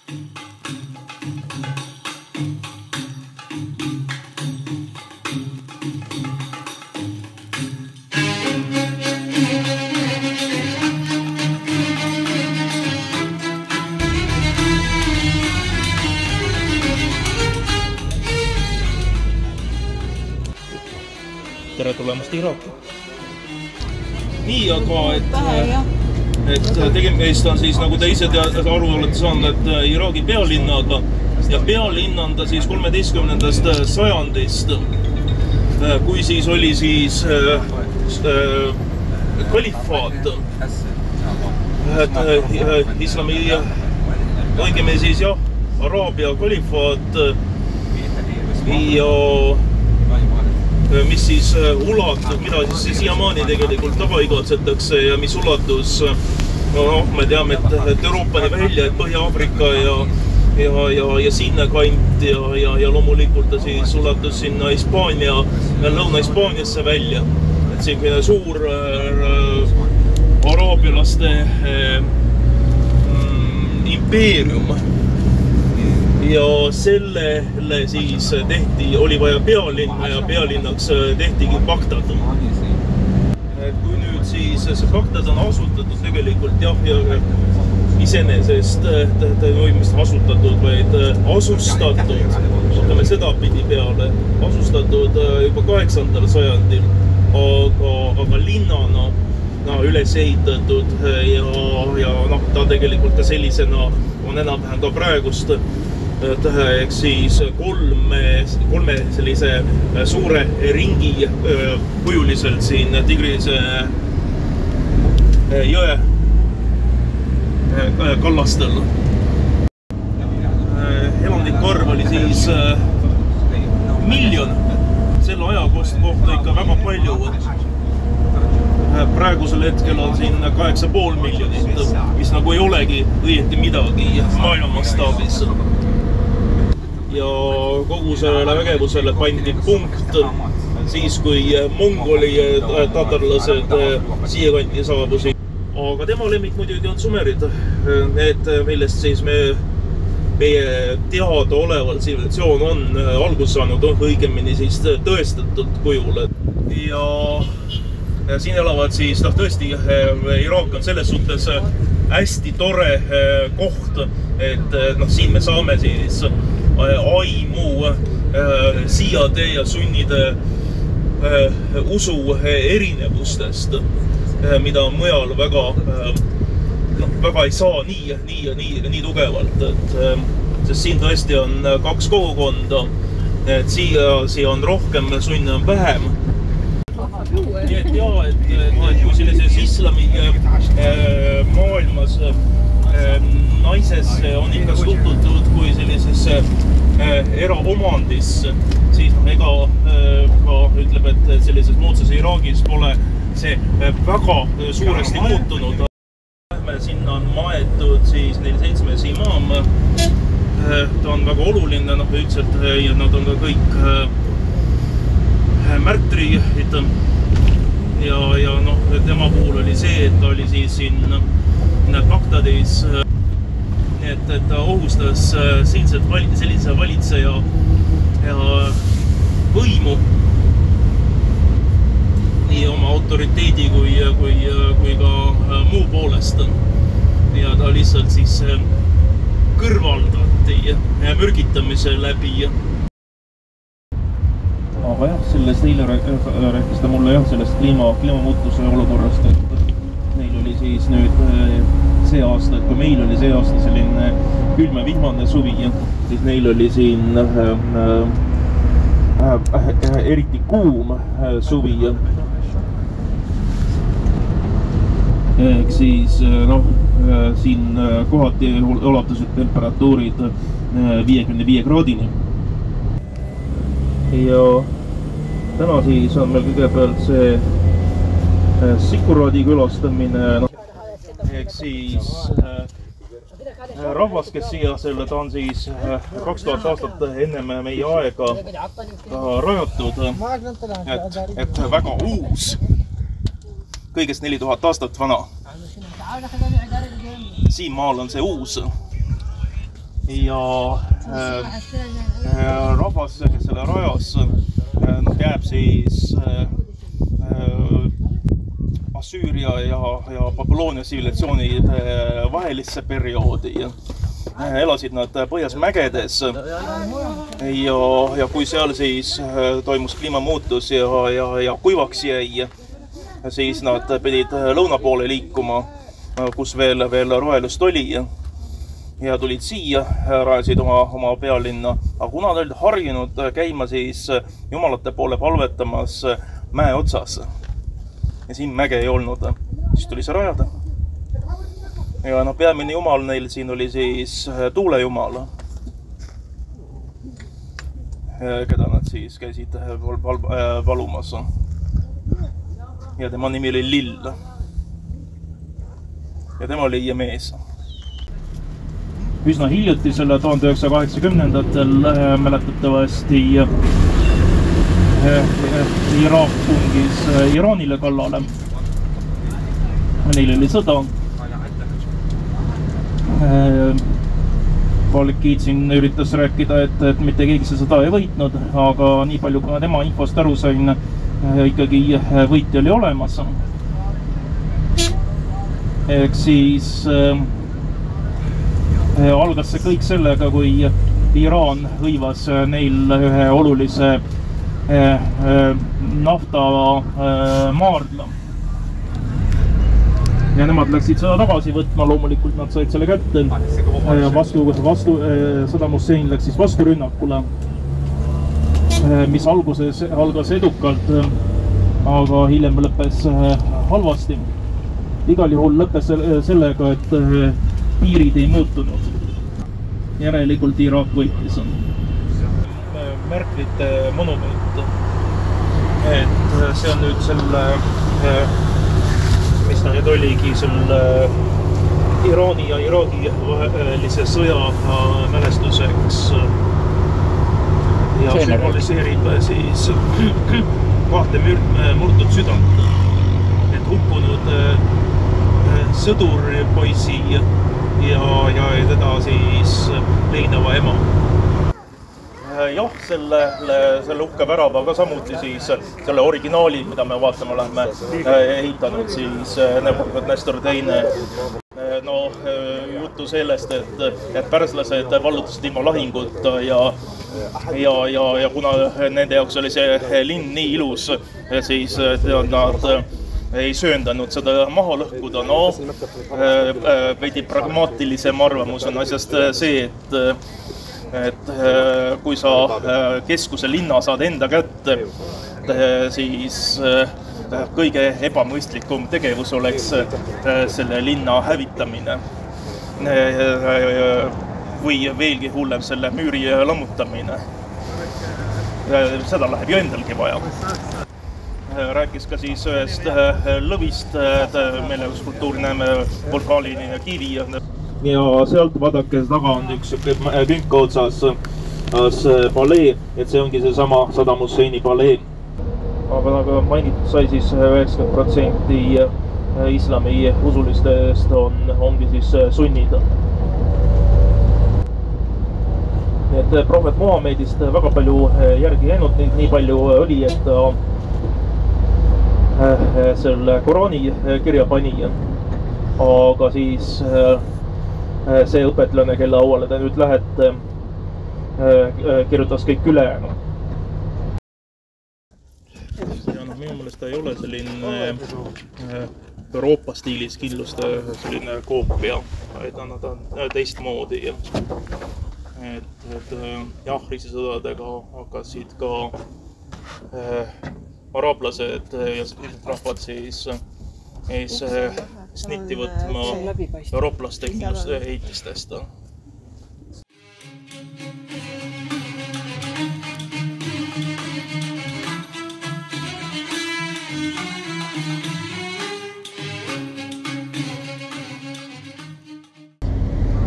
Tere tulemast Iraaki. Nii, aga et tegemist on siis, nagu te ise aru olete saanud, et Iraagi pealinnaga ja pealinn on ta siis 13. sajandist, kui siis oli siis kalifaat, islami, õigemini siis jah, Araabia kalifaat ja mis siis ulatus, mida siis siiamaani tegelikult taga igatsetakse ja mis ulatus, noh, me teame, et Euroopani välja, et Põhja-Aafrika ja sinna kant ja loomulikult ta siis ulatus sinna Hispaania, Lõuna-Hispaaniasse välja. Et siin suur araabialaste impeerium. Ja sellele siis oli vaja pealinna ja pealinnaks tehtigi Bagdad. Kui nüüd siis see Bagdad on asutatud tegelikult jah, iseenesest asutatud, vaid asustatud, võtame seda pidi peale, asustatud juba 8. sajandil, aga linnana üles ehitatud ja ta tegelikult ka sellisena on enam-vähem ka praegust ehk siis kolme sellise suure ringi kujuliselt siin Tigrise jõe kallastel. Elanike arv oli siis 1 miljon, selle aja kohta ikka väga palju. Praegusel hetkel on siin 8,5 miljonit, mis nagu ei olegi õieti midagi maailma mastaabis. Ja kogu sellele vägevusele pandi punkt siis, kui mongoli tatarlased siia kanti saabusid. Aga tema lemmik muidugi on sumerid, need, millest siis meie teadaoleval tsivilisatsioon on alguse saanud, õigemini siis tõestatud kujul. Ja siin elavad siis, tõesti, Iraak on selles suhtes hästi tore koht, et siin me saame siis aimu siiade ja sunnide usu erinevustest, mida mujal väga ei saa nii tugevalt, sest siin tõesti on 2 kogukonda, et siia on rohkem, sunne on vähem. Nii et jaa, et kui sellises islami maailmas naisesse on ikka suhtutud kui sellisesse eraomandisse, siis ega ka ütleb, et sellises moodsas Iraagis pole see väga suuresti muutunud. Sinna on maetud siis 47. imam. Ta on väga oluline, üldiselt ja nad on ka kõik märtrid. Ja tema puhul oli see, et ta oli siis siin Bagdadis, et ta ohustas sellise valitseja võimu nii oma autoriteedi kui ka muu poolest. Ja ta lihtsalt siis kõrvaldati mürgitamise läbi. Aga jah, sellest eile rääkis ta mulle sellest kliimamuutuse olukorrast, et neil oli siis nüüd see aasta, et kui meil oli see aasta selline külm ja vihmane suvi, siis neil oli siin eriti kuum suvi. Ehk siis siin kohati ulatusid temperatuurid 55 kraadini. Ja täna siis on meil kõigepealt see Sikuraadi külastamine. Ehk siis rahvas, kes siia ta on siis 2000 aastat enne meie aega rajatud, et väga uus, kõigest 4000 aastat vana. Siin maal on see uus. ja rahvas, kes selle rajas, jääb siis Assüüria ja Babyloonia tsivilisatsiooni vahelisse perioodi. Elasid nad põhjas mägedes ja kui seal siis toimus kliimamuutus ja kuivaks jäi, siis nad pidid lõuna poole liikuma, kus veel rohelust oli ja tulid siia, rajasid oma pealinna. Aga kuna nad olid harjunud käima siis jumalate poole palvetamas mäe otsas ja siin mäge ei olnud, siis tuli see rajada. Ja peamine jumal neil siin oli siis tuulejumal, keda nad siis käisid palumas. Ja tema nimi oli Lill. Ja tema oli mees. Üsna hiljuti selle 1980-ndatel mäletatavasti Iraak tungis Iraanile kallale. Neil oli sõda. Valkid siin üritas rääkida, et mitte keegi see sõda ei võitnud, aga nii palju, kui tema infost aru sain, ikkagi võitja oli olemas. Ehk siis algas see kõik sellega, kui Iraan hõivas neil ühe olulise naftamaardla. Ja nemad läksid seda tagasi võtma, loomulikult nad said selle kätte. Saddam Hussein läks siis vasturünnakule, mis algas edukalt, aga hiljem lõppes halvasti. Igal juhul lõppes sellega, et piirid ei muutunud. Järelikult Iraak võitis. Märklite monument. Et see on nüüd selle, mis ta nüüd oligi, selle Iraani ja Iraagi vahelise sõja mälestuseks. Ja sümboliseerib siis kahte murtud südant. Et hukkunud sõdurpoisi ja teda siis leinava ema. Jah, selle uhke värava ka samuti siis selle originaali, mida me vaatama lähme, ehitanud siis Nebukadnestor teine. No, juttu sellest, et pärslased vallutasid ilma lahinguta ja kuna nende jaoks oli see linn nii ilus, siis nad ei sööndanud seda maha lõhkuda. No, veidi pragmaatilisem arvamus on asjast see, et kui sa keskuse linna saad enda kätte, siis kõige ebamõistlikum tegevus oleks selle linna hävitamine või veelgi hullem selle müüri lammutamine. Seda läheb ju endalgi vaja. Rääkis ka siis ühest lõvist, mille skulptuuri näeme vulkaani ja kivi. Ja sealt vaadake taga on üks künka otsas palee, et see ongi see sama Saddam Husseini palee. Aga nagu mainitud sai, siis 90% islami usulistest ongi siis sunnid. Nii et prohvet Muhammedist väga palju järgi jäänud, nii palju oli, et selle Korani kirja pani. Aga siis see õpetlane, kelle auale te nüüd lähete, kirjutas kõik ülejäänud. Ja minu meelest ta ei ole selline Euroopa stiilis kindluste selline koopia, vaid nad on teistmoodi. Et jah, risisõdadega hakkasid ka araablased ja rahvad siis snitti võtma eurooplaste ehitistest.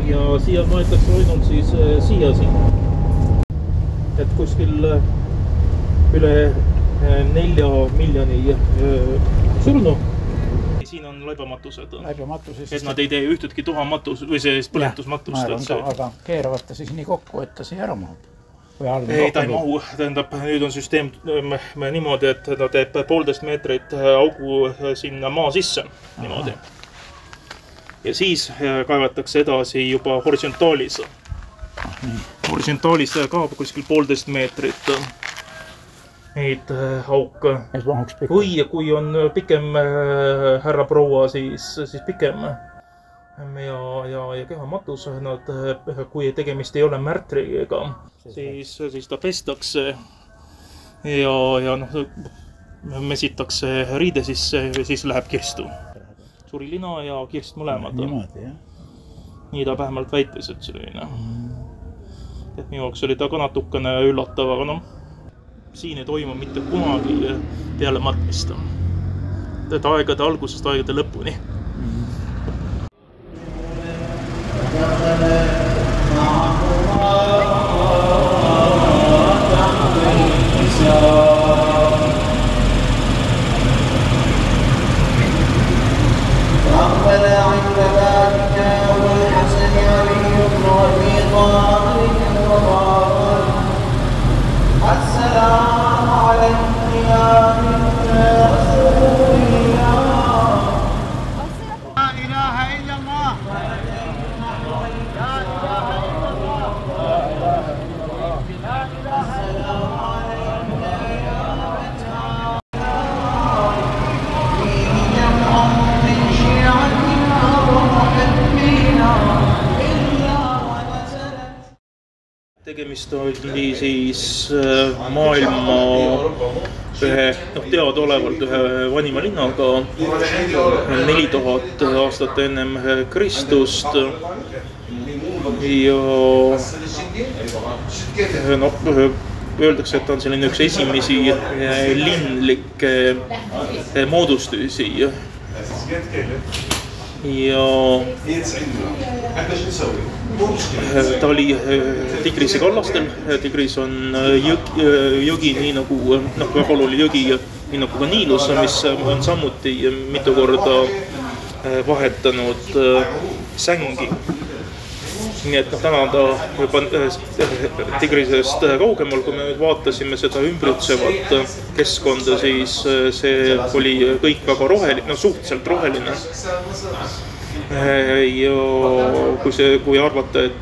Ja siia maetakse ainult siis siia siin. Et kuskil üle 4 miljoni surnu. Siin on laibamatused. Laibamatused. Et nad ei tee ühtedki tuhamatus või sellist põletusmatust. Aga keeravad ta siis nii kokku, et ta siia ära mahub. Ei, ta ei mahu. Tähendab, nüüd on süsteem niimoodi, et ta teeb 1,5 meetrit augu sinna maa sisse. Niimoodi. Ja siis kaevatakse edasi juba horisontaalis. Horisontaalis kaab kuskil 1,5 meetrit neid auke. Kui on pikem härra proua, siis pikem. Ja kehamatus, kui tegemist ei ole märtriga, siis ta pestakse ja mesitakse riide sisse ja siis läheb kirstu. Suri lina ja kirst mõlemad. Nii ta vähemalt väitis, et selline. Et minu jaoks oli ta ka natukene üllatav, aga siin ei toimu mitte kunagi peale matmist. Et aegade algusest aegade lõpuni. Tegemist oli siis maailma ühe teadaolevalt ühe vanima linnaga 4000 aastat ennem Kristust ja öeldakse, et ta on selline üks esimesi linlikke moodustusi ja ta oli Tigrise kallastel. Tigris on jõgi, nii nagu väga oluline jõgi, nii nagu ka Niilus, mis on samuti mitu korda vahetanud sängi. Nii et täna ta juba Tigrisest kaugemal, kui me nüüd vaatasime seda ümbritsevat keskkonda, siis see oli kõik väga roheline, suhteliselt roheline. Ja kui arvata, et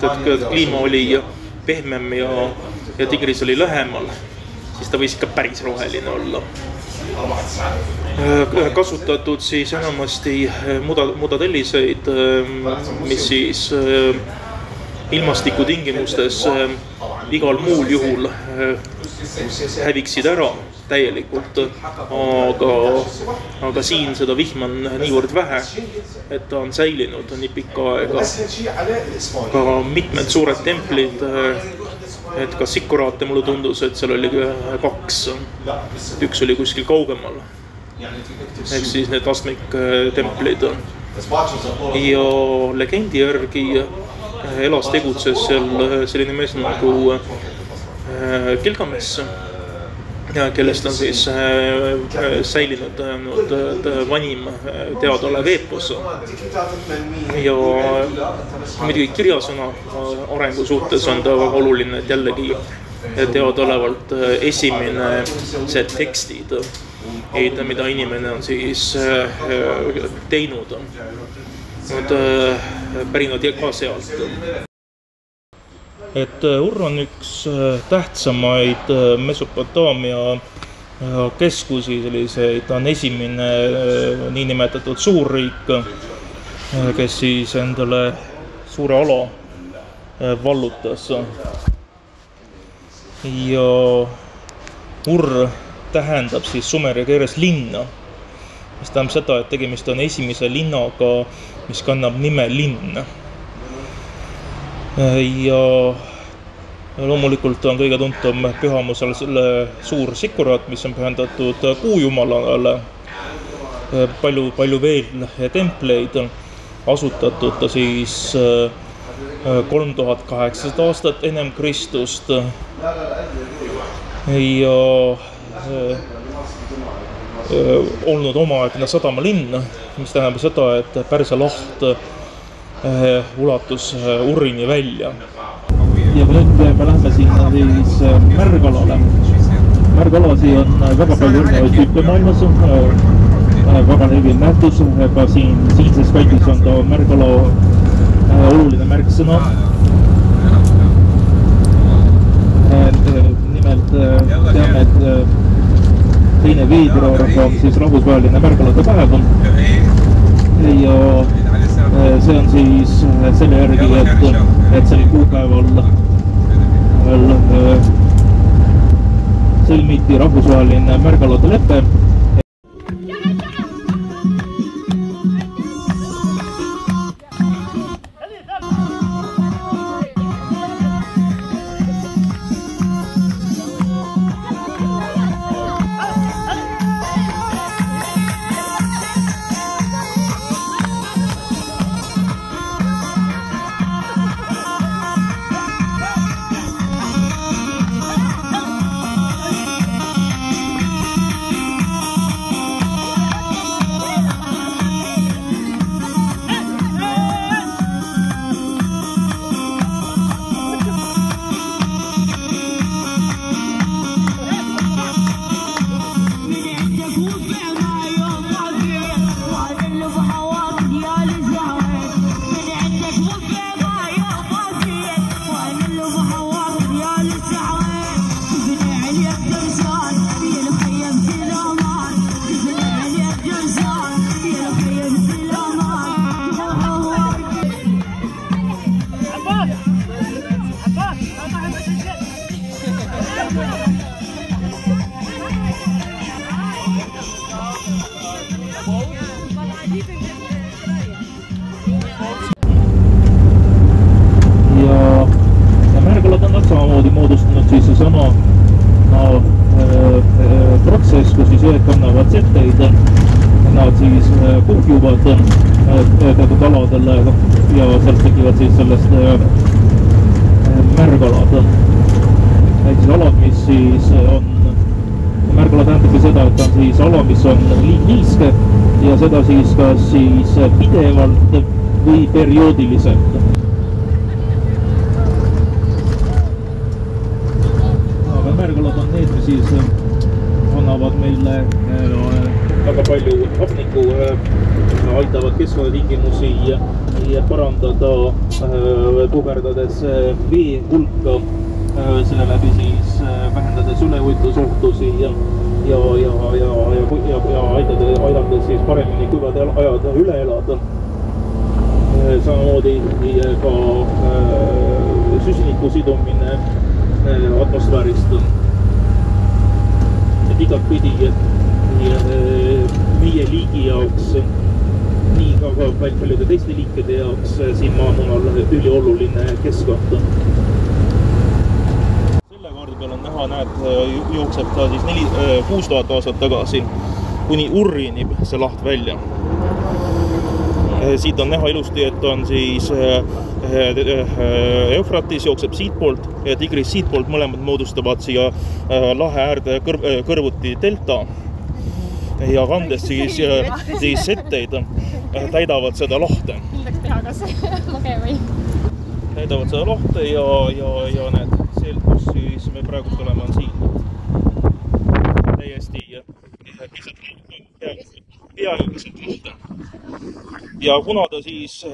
kliima oli pehmem ja Tigris oli lähemal, siis ta võis ikka päris roheline olla. Kasutatud siis enamasti mudatelliseid, mis siis ilmastikutingimustes igal muul juhul häviksid ära täielikult, aga siin seda vihma on niivõrd vähe, et ta on säilinud nii pikka aega. Ka mitmed suured templid, et ka Sikkuraate mulle tundus, et seal oli 2. Üks oli kuskil kaugemal. Ehk siis need astmiktemplid. Ja legendi järgi elas tegutses seal selline mees nagu Gilgamesh, kellest on siis säilinud vanim teadaolev eepos. Ja muidugi kirjasõna arengu suhtes on ta väga oluline, et jällegi teadaolevalt esimene see tekstid, mida inimene on siis teinud. Nad pärinud ka sealt. Et Ur on üks tähtsamaid Mesopotaamia keskusi selliseid. Ta on esimene niinimetatud suurriik, kes siis endale suure ala vallutas. Ja Ur tähendab siis sumeria keeles linna, mis tähendab seda, et tegemist on esimese linnaga, mis kannab nime linn. Ja loomulikult on kõige tuntum pühamusel selle suur Sikkuraat, mis on pühendatud kuujumalale. Palju veel templeid, asutatud ta siis 3800 aastat ennem Kristust. Ja olnud omaaegne sadamalinn, mis tähendab seda, et Pärsia laht ulatus Urrini välja. Ja nüüd me lähme sinna siis Märgalale. Märgalasi on väga palju erinevaid tüüpe maailmas, väga leviv nähtus, ka siinses kandis on ta Märgala oluline märksõna. Nimelt teame, et 2. veebruar on siis rahvusvaheline Märgalate päev ja see on siis selle järgi, et sel kuupäeval sõlmiti rahvusvaheline Märgalate lepe. Ja Märgalad on samamoodi moodustanud siis seesama protsess, kus siis ühed kannavad setteid, nad siis kuhjuvad teatud aladel ja sealt tekivad siis sellest märgalad. Ehk siis alad, mis siis on, märgala tähendabki seda, et on siis ala, mis on niiske ja seda siis kas siis pidevalt või perioodiliselt. Märgalad on need, mis siis annavad meile väga palju hapnikku, aitavad keskkonnatingimusi parandada, tugevdades vee hulka, selle läbi siis vähendades üleujutusohtusi ja aidades siis paremini kuivad ajad üle elada. Samamoodi ka süsiniku sidumine atmosfäärist, et igat pidi meie liigi jaoks, nii ka paljude teiste liikide jaoks siin maamunal ülioluline keskkond. Selle kaardi peal on näha, näed, jookseb ta siis 6000 aastat tagasi kuni Urrini see laht välja. Siit on näha ilusti, et on siis Eufratis jookseb siitpoolt ja Tigris siitpoolt, mõlemad moodustavad siia lahe äärde kõrvuti delta ja kandes siis setteid täidavad seda lahte. Täidavad seda lahte ja need seal, kus siis me praegu oleme, on siin täiesti peaaegu keset lahte. Ja kuna ta siis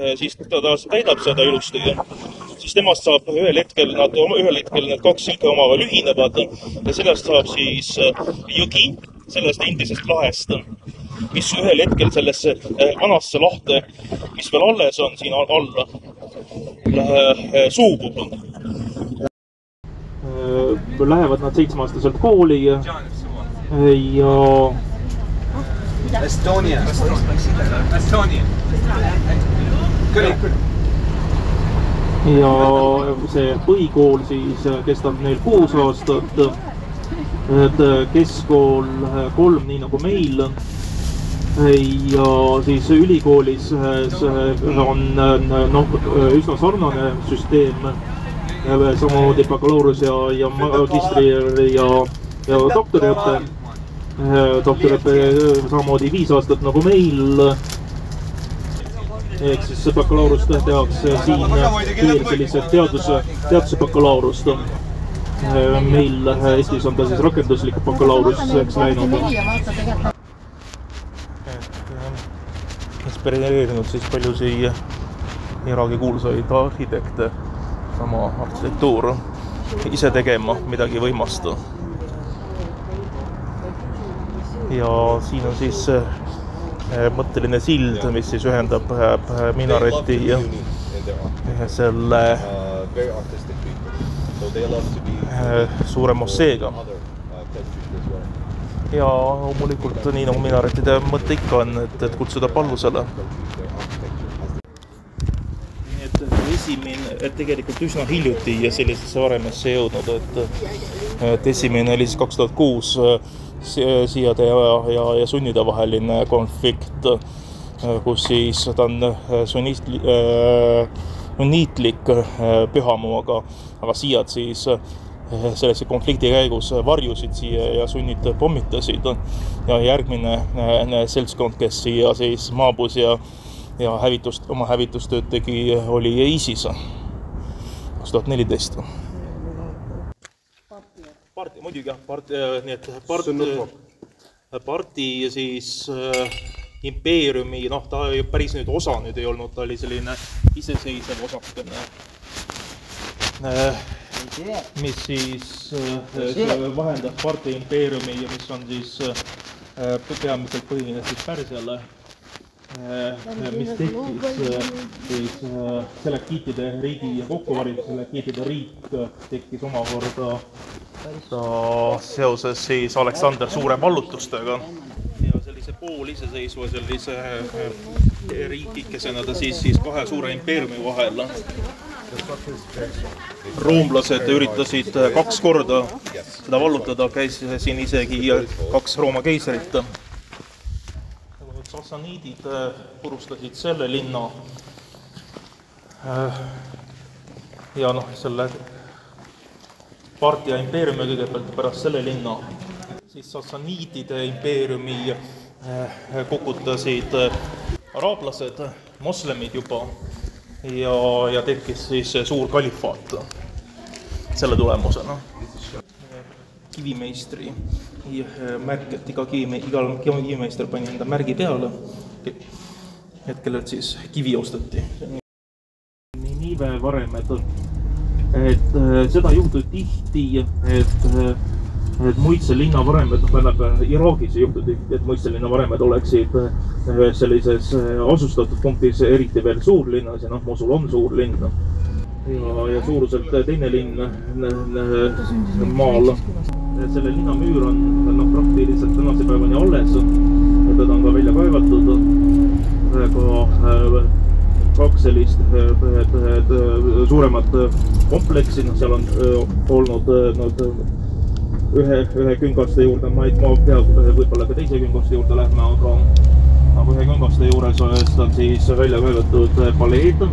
ta täidab seda ilusti, siis temast saab ühel hetkel need kaks jõge omavahel ühinevad ja sellest saab siis jõgi sellest endisest lahest, mis ühel hetkel sellesse vanasse lahte, mis veel alles on siin alla, suubub. Lähevad nad 7-aastaselt kooli ja Estonia. Ja see põhikool siis kestab neil 6 aastat, keskkool 3, nii nagu meil. Ja siis ülikoolis on üsna sarnane süsteem, samamoodi bakalaureus ja magistri ja doktoriõppe. ta õpib samamoodi 5 aastat nagu meil. Ehk siis bakalaureust tehakse siin veel sellised teaduse bakalaureust. Meil Eestis on ta siis rakenduslik bakalaureuseks läinud. Inspireerinud siis paljusid Iraagi kuulsaid arhitekte oma arhitektuur ise tegema midagi võimast. Ja siin on siis mõtteline sild, mis siis ühendab minareti ja selle suure mosseega. Ja loomulikult nii nagu minaretide mõte ikka on, et kutsuda pallusele. Et tegelikult üsna hiljuti ja sellisesse varemesse jõudnud, et esimene oli siis 2006 siiade ja sunnide vaheline konflikt, kus siis ta on sunniitlik pühamu, aga siiad siis sellise konflikti käigus varjusid siia ja sunnid pommitasid. Ja järgmine seltskond, kes siia siis maabus ja oma hävitustööd tegi, oli ISIS 2014. Muidugi jah, nii et parti siis impeeriumi, ta päris nüüd osa nüüd ei olnud, ta oli selline iseseisev osakene, mis siis vahendas parti impeeriumi ja mis on siis peamiselt põhines siis Pärsiale, mis tekkis siis selevkiitide riigi kokkuvarides. Selevkiitide riik tekkis omakorda seoses siis Aleksander Suure vallutustega ja sellise pooliseseisva sellise riigikesena ta siis kahe suure impeeriumi vahel. Roomlased üritasid 2 korda seda vallutada, käis siin isegi 2 Rooma keisrit. Sassaniidid purustasid selle linna ja selle Partia impeeriumi kõigepealt pärast selle linna. Siis Sassaniidide impeeriumi kukutasid araablased, moslemid juba ja tekkis siis suur kalifaat selle tulemusena. Kivimeistri märk, et igal kivimeister pani enda märgi peale, et kellelt siis kivi ostati. Niive varemed, et seda juhtub tihti, et Muitse linna varemed, Iraagis juhtub tihti, et Muitse linna varemed oleksid sellises asustatud punktis, eriti veel suurlinnas ja Mosul on suur linn. Ja suuruselt teine linn maal. Selle linna müür on praktiliselt tänase päevani alles, teda on ka välja kaevatud. Ka 2 sellist suuremat kompleksi, seal on olnud ühe küngaste juurde, ma võib-olla ka teise küngaste juurde lähme, aga ühe küngaste juures on siis välja kaevatud paleed.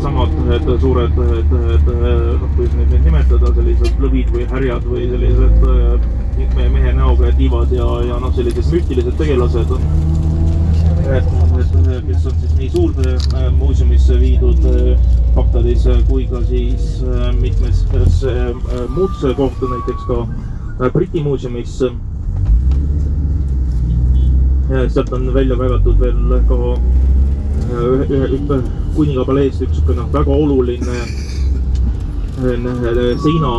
Samad suured, kuidas neid nimetada, sellised lõvid või härjad või sellised mehe näoga tiivad ja sellised müstilised tegelased, kes on siis nii suurde muuseumisse viidud Bagdadis kui ka siis mitmes muud kohta, näiteks ka Briti muuseumisse. Sealt on välja kaevatud veel ka kuningapaleest üks väga oluline seina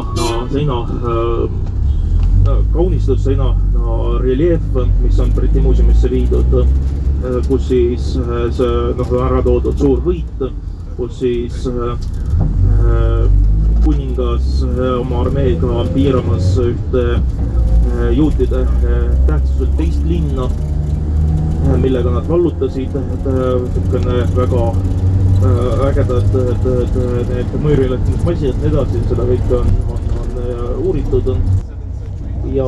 kaunistus, seina reljeef, mis on Briti muuseumisse viidud, kus siis ära toodud suur võit, kus siis kuningas oma armeega piiramas ühte juutide tähtsuselt teist linna, millega nad vallutasid, väga ägedad need mõjurilõhkumismasinad ja edasi, seda kõike on uuritud. Ja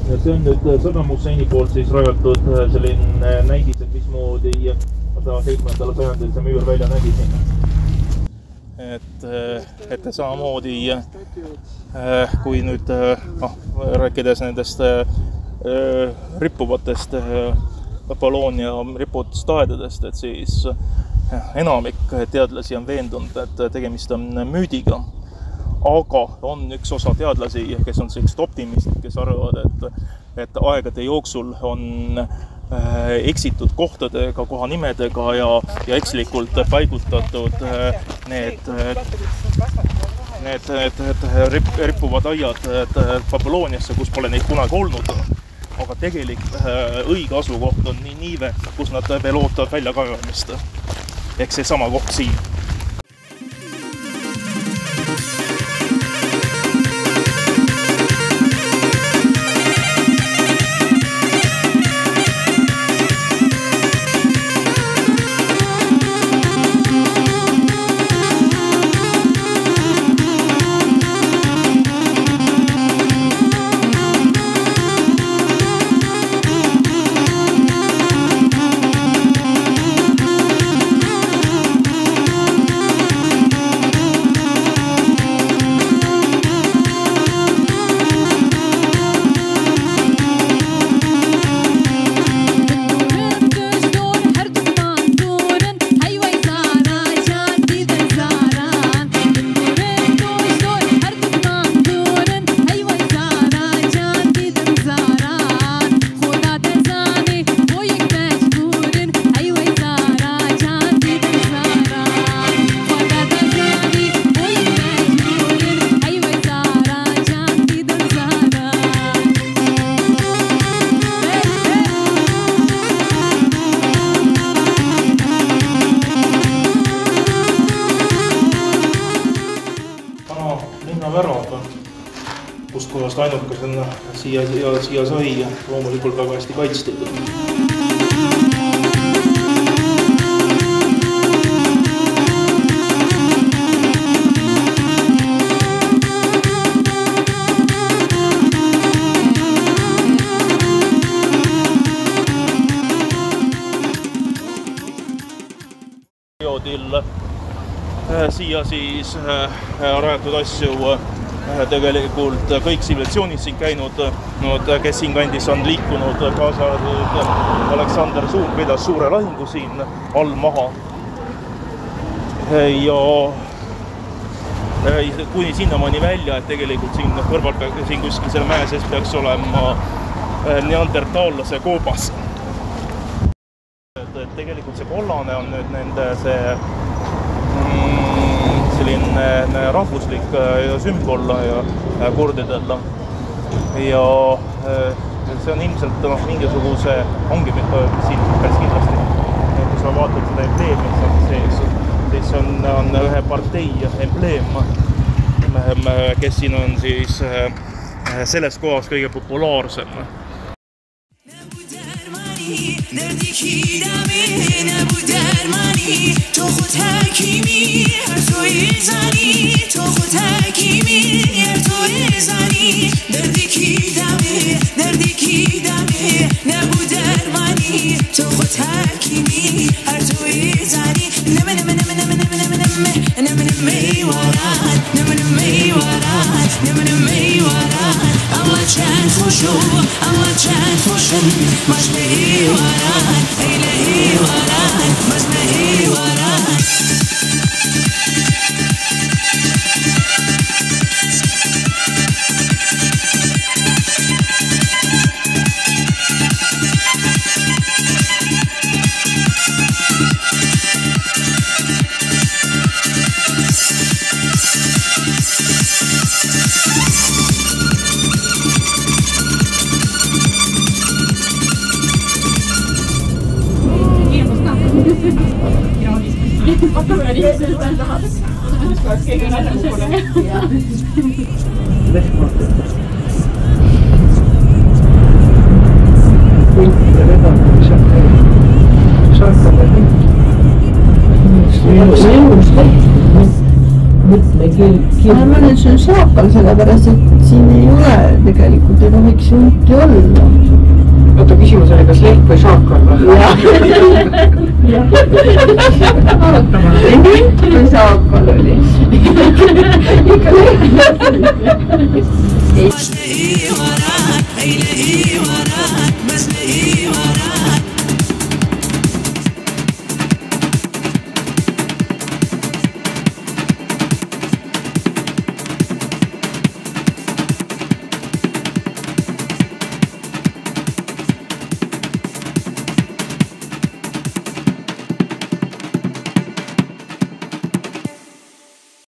see on nüüd Saddam Husseini poolt siis rajatud selline näidis, et mismoodi ta 7. sajandil see müür välja nägi siin. Et samamoodi, kui nüüd rääkides nendest rippuvatest Apollonia rippuvatest aedadest, et siis enamik teadlasi on veendunud, et tegemist on müüdiga. Aga on üks osa teadlasi, kes on sellised optimistid, kes arvavad, et aegade jooksul on eksitud kohtadega, kohanimedega ja ekslikult paigutatud need rippuvad aiad Babyloniasse, kus pole neid kunagi olnud. Aga tegelik õige asukoht on nii niive, kus nad veel ootavad väljakaevamist. Ehk see sama koht siin. Kust kohast ainukesena siia sai loomulikult väga hästi kaitstud. Perioodil siia siis rajatud asju tegelikult kõik tsivilisatsioonid siin käinud, kes siin kandis on liikunud, kaasa Aleksander Suur vedas suure lahingu siin all maha. Ja kuni sinnamaani välja, et tegelikult siin kõrval, siin kuskil selle mäe sees peaks olema neandertaallase koobas. Tegelikult see kollane on nüüd nende selline rahvuslik sümbol kurdidel ja see on ilmselt mingisuguse, ongi siin päris kindlasti, kui sa vaatad seda embleemi sees, siis on ühe partei embleem, kes siin on siis selles kohas kõige populaarsem. نردیکی دمه نبود درمانی تو خود حکیمی هر توی زنی تو خود حکیمی هر توی زنی نردیکی دمه نبود درمانی تو خود حکیمی هر توی زنی نمه نمه نمه نمه نمه نمه نمه نمه نمه وارد نمه نمه وارد نمه نمه وارد اما چند خوشو اما چند خوشو مجمعی وارد ایلهی وارد مجمعی وارد Ma nüüd see on saakal, sellepärast, et siin ei ole tegelikult, ei tohiks hunti olla. Oota, küsimus oli, kas leht või saakal või? Hunt või saakal oli. Ikka ikka leidnud. بس لاقيه وراك هيلاقيه وراك بس لاقيه وراك